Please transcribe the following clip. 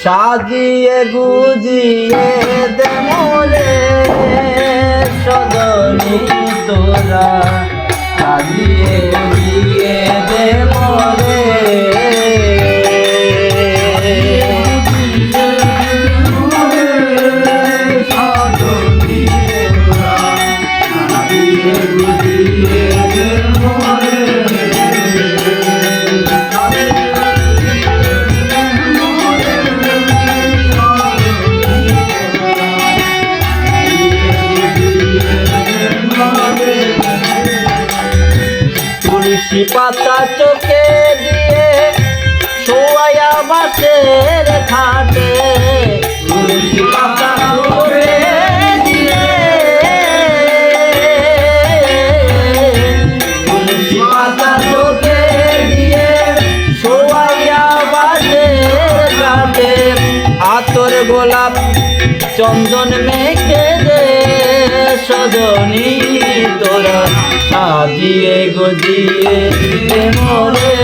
সাজিয়ে গুজিয়ে দে মোরে সজনী তোরা, সাজিয়ে গুজিয়ে দে মোরে। তুলসী পাতা চোখে দিয়ে শোয়া বাসের খাটে, তুলসী পাতা চোখে দিয়ে, তুলসী পাতা চোখে দিয়ে শোয়া বাসের খাটে। আতর গোলাপ চন্দন মেখে দে সজনী তোরা, সাজিয়ে গজিয়ে দে মোরে।